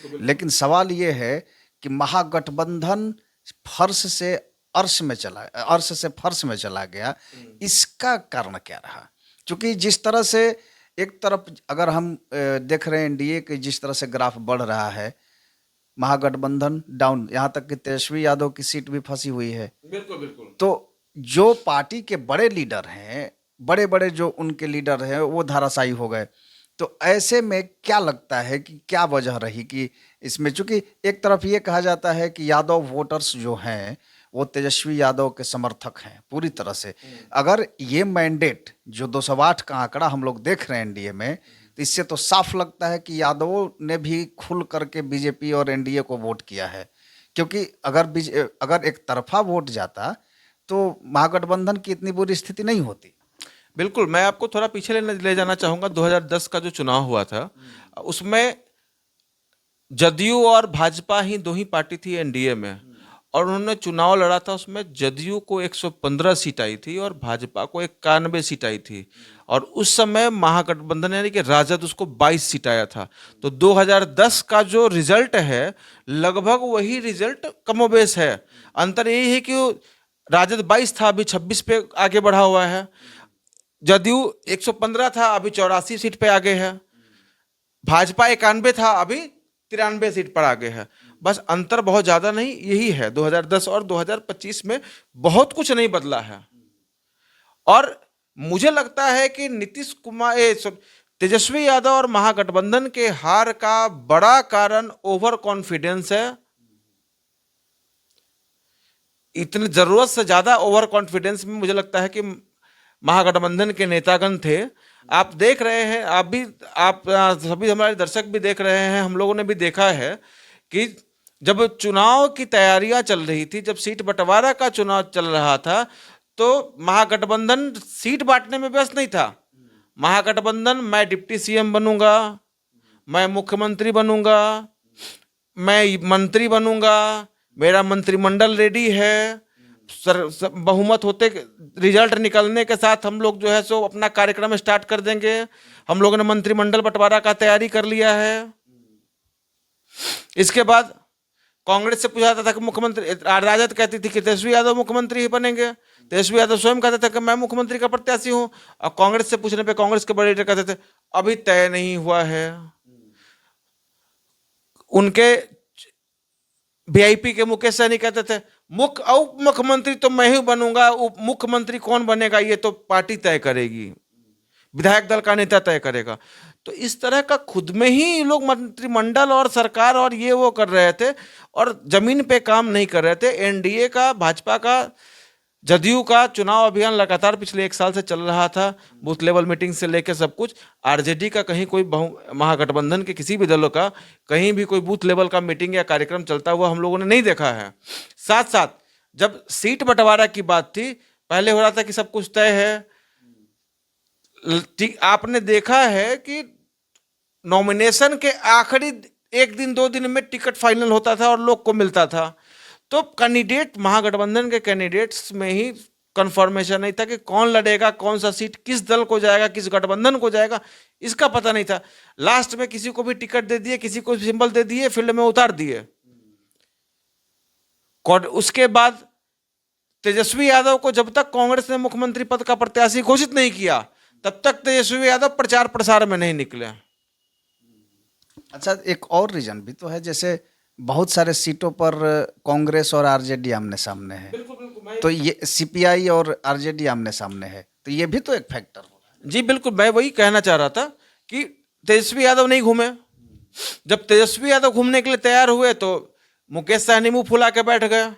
लेकिन सवाल ये है कि महागठबंधन फर्श से अर्श से फर्श में चला गया, इसका कारण क्या रहा? क्योंकि जिस तरह से एक तरफ अगर हम देख रहे हैं एनडीए के जिस तरह से ग्राफ बढ़ रहा है, महागठबंधन डाउन, यहाँ तक कि तेजस्वी यादव की सीट भी फंसी हुई है। बिल्कुल बिल्कुल। तो जो पार्टी के बड़े लीडर हैं, बड़े-बड़े जो उनके लीडर हैं, वो धाराशायी हो गए। तो ऐसे में क्या लगता है कि क्या वजह रही कि इसमें, चूँकि एक तरफ ये कहा जाता है कि यादव वोटर्स जो हैं, वो तेजस्वी यादव के समर्थक हैं पूरी तरह से। अगर ये मैंडेट जो 208 का आंकड़ा हम लोग देख रहे हैं एनडीए में, तो इससे तो साफ लगता है कि यादवों ने भी खुल करके बीजेपी और एनडीए को वोट किया है। क्योंकि अगर एक तरफा वोट जाता तो महागठबंधन की इतनी बुरी स्थिति नहीं होती। बिल्कुल, मैं आपको थोड़ा पीछे ले जाना चाहूँगा। 2010 का जो चुनाव हुआ था, उसमें जदयू और भाजपा ही दो ही पार्टी थी एनडीए में, और उन्होंने चुनाव लड़ा था। उसमें जदयू को 115 सीट आई थी और भाजपा को 91 सीट आई थी। और उस समय महागठबंधन यानी कि राजद, उसको 22 सीट आया था। तो 2010 का जो रिजल्ट है, लगभग वही रिजल्ट कमोबेश है। अंतर यही है कि राजद 22 था, अभी 26 पे आगे बढ़ा हुआ है। जदयू 115 था, अभी 84 सीट पे आगे है। भाजपा 91 था, अभी 93 सीट पर आगे है। बस अंतर बहुत ज्यादा नहीं, यही है। 2010 और 2025 में बहुत कुछ नहीं बदला है। और मुझे लगता है कि नीतीश कुमार, तेजस्वी यादव और महागठबंधन के हार का बड़ा कारण ओवर कॉन्फिडेंस है। इतनी जरूरत से ज्यादा ओवर कॉन्फिडेंस में मुझे लगता है कि महागठबंधन के नेतागण थे। आप देख रहे हैं, आप सभी हमारे दर्शक भी देख रहे हैं, हम लोगों ने भी देखा है कि जब चुनाव की तैयारियां चल रही थी, जब सीट बंटवारा का चुनाव चल रहा था, तो महागठबंधन सीट बांटने में व्यस्त नहीं था। महागठबंधन, मैं डिप्टी सीएम बनूंगा, मैं मुख्यमंत्री बनूंगा, मैं मंत्री बनूंगा, मेरा मंत्रिमंडल रेडी है, बहुमत होते, रिजल्ट निकलने के साथ हम लोग जो है सो अपना कार्यक्रम स्टार्ट कर देंगे। हम लोगों ने मंत्रिमंडल बंटवारा का तैयारी कर लिया है। इसके बाद कांग्रेस से पूछा था कि मुख्यमंत्री, राजद कहती थी कि तेजस्वी यादव मुख्यमंत्री ही बनेंगे। तेजस्वी यादव स्वयं कहते थे कि मैं मुख्यमंत्री का प्रत्याशी हूं। और कांग्रेस से पूछने पे कांग्रेस के बड़े लीडर कहते थे अभी तय नहीं हुआ है। उनके वीआईपी के मुकेश सहनी कहते थे उप मुख्यमंत्री तो मैं ही बनूंगा, उप मुख्यमंत्री कौन बनेगा ये तो पार्टी तय करेगी, विधायक दल का नेता तय करेगा। तो इस तरह का खुद में ही लोग मंत्रिमंडल और सरकार और ये वो कर रहे थे और जमीन पे काम नहीं कर रहे थे। एनडीए का, भाजपा का, जदयू का चुनाव अभियान लगातार पिछले 1 साल से चल रहा था, बूथ लेवल मीटिंग से लेकर सब कुछ। आरजेडी का कहीं कोई महागठबंधन के किसी भी दलों का कहीं भी कोई बूथ लेवल का मीटिंग या कार्यक्रम चलता हुआ हम लोगों ने नहीं देखा है। साथ साथ जब सीट बंटवारा की बात थी, पहले हो रहा था कि सब कुछ तय है। आपने देखा है कि नॉमिनेशन के आखिरी 1 दिन 2 दिन में टिकट फाइनल होता था और लोग को मिलता था। तो कैंडिडेट, महागठबंधन के कैंडिडेट्स में ही कंफर्मेशन नहीं था कि कौन लड़ेगा, कौन सा सीट किस दल को जाएगा, किस गठबंधन को जाएगा, इसका पता नहीं था। लास्ट में किसी को भी टिकट दे दिए, किसी को सिंबल दे दिए, फील्ड में उतार दिए। उसके बाद तेजस्वी यादव को जब तक कांग्रेस ने मुख्यमंत्री पद का प्रत्याशी घोषित नहीं किया, तब तक तेजस्वी यादव प्रचार प्रसार में नहीं निकले। अच्छा, एक और रीजन भी तो है, जैसे बहुत सारे सीटों पर कांग्रेस और आरजेडी आमने सामने है। तो ये सीपीआई और आरजेडी आमने सामने है, तो ये भी तो एक फैक्टर होगा। जी बिल्कुल, मैं वही कहना चाह रहा था कि तेजस्वी यादव नहीं घूमे। जब तेजस्वी यादव घूमने के लिए तैयार हुए तो मुकेश सहनी मुंह फुला के बैठ गए।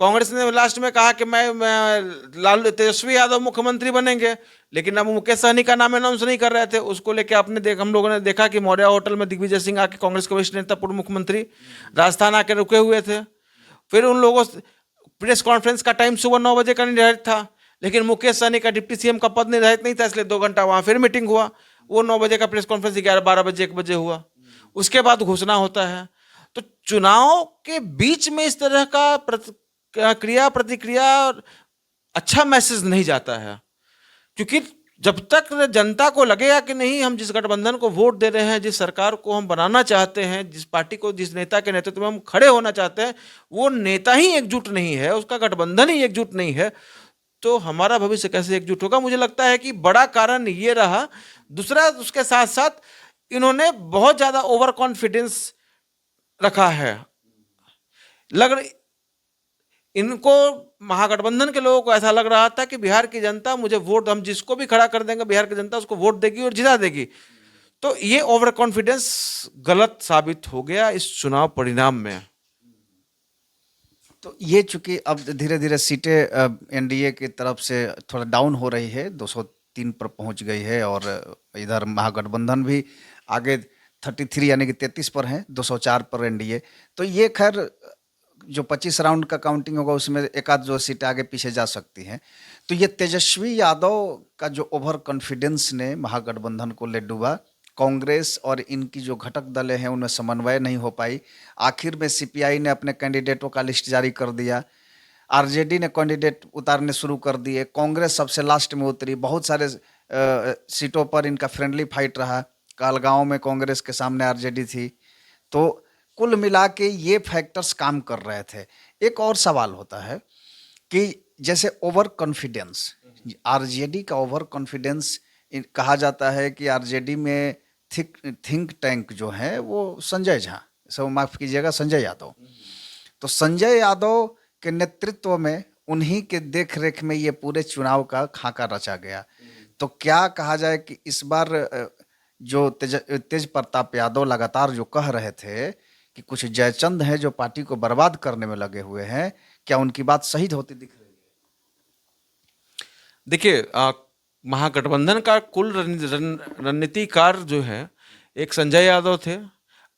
कांग्रेस ने लास्ट में कहा कि मैं तेजस्वी यादव मुख्यमंत्री बनेंगे, लेकिन अब मुकेश सहनी का नाम अनाउंस नहीं कर रहे थे। उसको लेके हम लोगों ने देखा कि मौर्या होटल में दिग्विजय सिंह आके, कांग्रेस के वरिष्ठ नेता, पूर्व मुख्यमंत्री, राजस्थान आके रुके हुए थे। फिर उन लोगों प्रेस कॉन्फ्रेंस का टाइम सुबह 9 बजे का निर्धारित था, लेकिन मुकेश सहनी का डिप्टी सीएम का पद निर्धारित नहीं था, इसलिए 2 घंटा वहां फिर मीटिंग हुआ। वो 9 बजे का प्रेस कॉन्फ्रेंस 11-12 बजे 1 बजे हुआ। उसके बाद घोषणा होता है। तो चुनाव के बीच में इस तरह का क्रिया प्रतिक्रिया अच्छा मैसेज नहीं जाता है, क्योंकि जब तक जनता को लगेगा कि नहीं, हम जिस गठबंधन को वोट दे रहे हैं, जिस सरकार को हम बनाना चाहते हैं, जिस पार्टी को, जिस नेता के नेतृत्व में हम खड़े होना चाहते हैं, वो नेता ही एकजुट नहीं है, उसका गठबंधन ही एकजुट नहीं है, तो हमारा भविष्य कैसे एकजुट होगा? मुझे लगता है कि बड़ा कारण ये रहा। दूसरा, उसके साथ साथ इन्होंने बहुत ज्यादा ओवर कॉन्फिडेंस रखा है। इनको, महागठबंधन के लोगों को ऐसा लग रहा था कि बिहार की जनता मुझे वोट, हम जिसको भी खड़ा कर देंगे बिहार की जनता उसको वोट देगी और जिता देगी। तो ये ओवर कॉन्फिडेंस गलत साबित हो गया इस चुनाव परिणाम में। तो ये चूंकि अब धीरे धीरे सीटें एनडीए की तरफ से थोड़ा डाउन हो रही है, 203 पर पहुंच गई है, और इधर महागठबंधन भी आगे 33 यानी कि 33 पर है, 204 पर एनडीए। तो ये खैर जो 25 राउंड का काउंटिंग होगा उसमें एक आध जो सीटें आगे पीछे जा सकती हैं। तो ये तेजस्वी यादव का जो ओवर कॉन्फिडेंस ने महागठबंधन को ले डूबा, कांग्रेस और इनकी जो घटक दलें हैं उनमें समन्वय नहीं हो पाई। आखिर में सीपीआई ने अपने कैंडिडेटों का लिस्ट जारी कर दिया, आरजेडी ने कैंडिडेट उतारने शुरू कर दिए, कांग्रेस सबसे लास्ट में उतरी। बहुत सारे सीटों पर इनका फ्रेंडली फाइट रहा। कालगांव में कांग्रेस के सामने आरजेडी थी। तो कुल मिला के ये फैक्टर्स काम कर रहे थे। एक और सवाल होता है कि जैसे ओवर कॉन्फिडेंस, आरजेडी का ओवर कॉन्फिडेंस, कहा जाता है कि आरजेडी में थिंक टैंक जो है वो संजय झा, सब माफ कीजिएगा, संजय यादव। तो संजय यादव के नेतृत्व में, उन्हीं के देख रेख में ये पूरे चुनाव का खाका रचा गया। तो क्या कहा जाए कि इस बार जो तेज प्रताप यादव लगातार जो कह रहे थे कि कुछ जयचंद हैं जो पार्टी को बर्बाद करने में लगे हुए हैं, क्या उनकी बात सही होती दिख रही है? देखिए, महागठबंधन का कुल रणनीतिकार जो है, एक संजय यादव थे,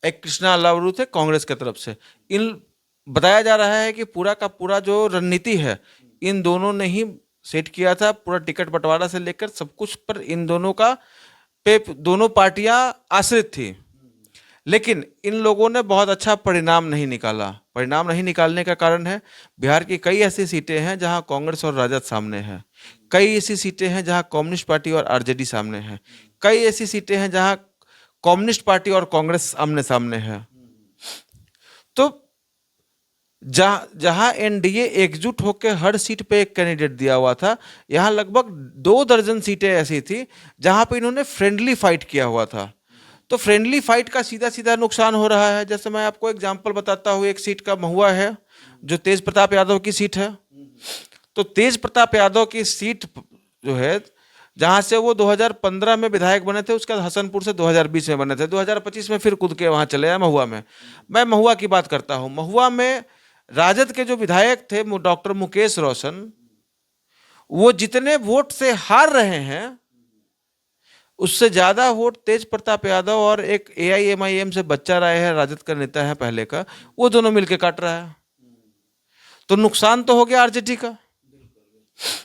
एक कृष्णा अल्लावरू थे कांग्रेस की तरफ से। इन बताया जा रहा है कि पूरा का पूरा जो रणनीति है इन दोनों ने ही सेट किया था। पूरा टिकट बंटवारा से लेकर सब कुछ पर इन दोनों का पे दोनों पार्टियां आश्रित थी। लेकिन इन लोगों ने बहुत अच्छा परिणाम नहीं निकाला। परिणाम नहीं निकालने का कारण है, बिहार की कई ऐसी सीटें हैं जहां कांग्रेस और राजद सामने हैं, कई ऐसी सीटें हैं जहां कम्युनिस्ट पार्टी और आरजेडी सामने हैं, कई ऐसी सीटें हैं जहां कम्युनिस्ट पार्टी और कांग्रेस आमने सामने है। तो जहां एनडीए एकजुट होकर हर सीट पे एक कैंडिडेट दिया हुआ था, यहां लगभग 2 दर्जन सीटें ऐसी थी जहां पे इन्होंने फ्रेंडली फाइट किया हुआ था। तो फ्रेंडली फाइट का सीधा सीधा नुकसान हो रहा है। जैसे मैं आपको एग्जांपल बताता हूँ, एक सीट का महुआ है जो तेज प्रताप यादव की सीट है। तो तेज प्रताप यादव की सीट जो है, जहां से वो 2015 में विधायक बने थे, उसके बाद हसनपुर से 2020 में बने थे, 2025 में फिर कूद के वहां चले आए महुआ में। मैं महुआ की बात करता हूँ। महुआ में राजद के जो विधायक थे डॉक्टर मुकेश रोशन, वो जितने वोट से हार रहे हैं उससे ज्यादा वोट तेज प्रताप यादव और एक एआईएमआईएम से बच्चा राय है, राजद का नेता है पहले का, वो दोनों मिलके काट रहा है। तो नुकसान तो हो गया आरजेडी का।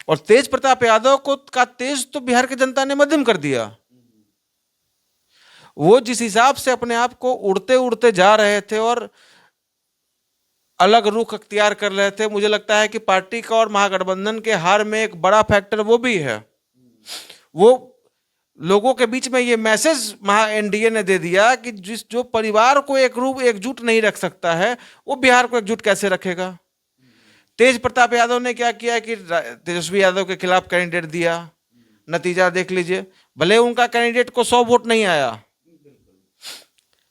और तेज प्रताप यादव को का तेज तो बिहार की जनता ने मध्यम कर दिया। वो जिस हिसाब से अपने आप को उड़ते उड़ते जा रहे थे और अलग रुख अख्तियार कर रहे थे, मुझे लगता है कि पार्टी का और महागठबंधन के हार में एक बड़ा फैक्टर वो भी है। वो लोगों के बीच में ये मैसेज एनडीए ने दे दिया कि जो परिवार को एकजुट नहीं रख सकता है, वो बिहार को एकजुट कैसे रखेगा। तेज प्रताप यादव ने क्या किया कि तेजस्वी यादव के खिलाफ कैंडिडेट दिया। नतीजा देख लीजिए, भले उनका कैंडिडेट को 100 वोट नहीं आया,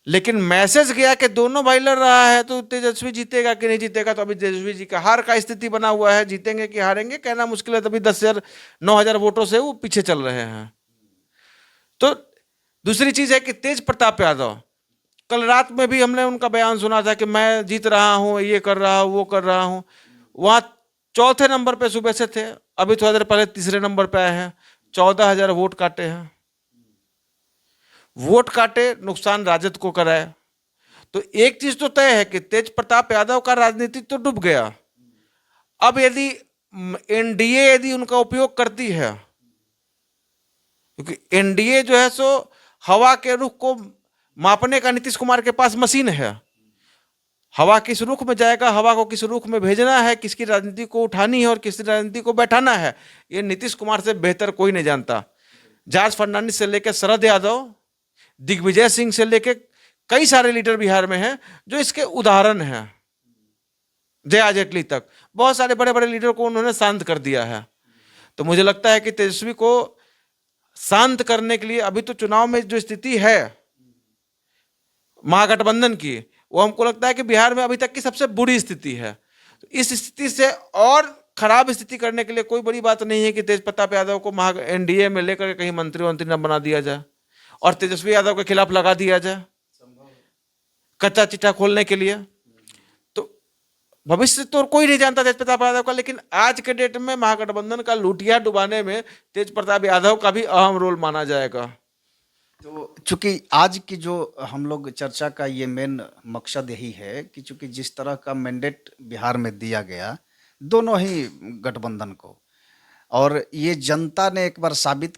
लेकिन मैसेज गया कि दोनों भाई लड़ रहा है, तो तेजस्वी जीतेगा कि नहीं जीतेगा। तो अभी तेजस्वी जी का हार का स्थिति बना हुआ है, जीतेंगे कि हारेंगे कहना मुश्किल है। तभी 10,000 9,000 वोटों से वो पीछे चल रहे हैं। तो दूसरी चीज है कि तेज प्रताप यादव, कल रात में भी हमने उनका बयान सुना था कि मैं जीत रहा हूं, ये कर रहा हूं, वो कर रहा हूं। वहां 4थे नंबर पे सुबह से थे, अभी थोड़ा देर पहले 3रे नंबर पे आए हैं। 14,000 वोट काटे हैं। वोट काटे, नुकसान राजद को कराए। तो एक चीज तो तय है कि तेज प्रताप यादव का राजनीति तो डूब गया। अब यदि एनडीए उनका उपयोग करती है, क्योंकि एनडीए जो है सो हवा के रुख को मापने का नीतीश कुमार के पास मशीन है। हवा किस रुख में जाएगा, हवा को किस रुख में भेजना है, किसकी राजनीति को उठानी है और किसकी राजनीति को बैठाना है, ये नीतीश कुमार से बेहतर कोई नहीं जानता। जॉर्ज फर्नांडिस से लेकर शरद यादव, दिग्विजय सिंह से लेकर कई सारे लीडर बिहार में हैं जो इसके उदाहरण हैं। जया जेटली तक, बहुत सारे बड़े बड़े लीडर को उन्होंने शांत कर दिया है। तो मुझे लगता है कि तेजस्वी को शांत करने के लिए अभी तो चुनाव में जो स्थिति है महागठबंधन की, वो हमको लगता है कि बिहार में अभी तक की सबसे बुरी स्थिति है। तो इस स्थिति से और खराब स्थिति करने के लिए कोई बड़ी बात नहीं है कि तेज प्रताप यादव को एनडीए में लेकर कहीं मंत्री न बना दिया जाए और तेजस्वी यादव के खिलाफ लगा दिया जाए कच्चा चिट्ठा खोलने के लिए। तो भविष्य तो कोई नहीं जानता तेज प्रताप यादव का, लेकिन आज के डेट में महागठबंधन का लूटिया डुबाने में तेज प्रताप यादव का भी अहम रोल माना जाएगा। तो चूंकि आज की जो हम लोग चर्चा का ये मेन मकसद यही है कि चूंकि जिस तरह का मैंडेट बिहार में दिया गया दोनों ही गठबंधन को, और ये जनता ने एक बार साबित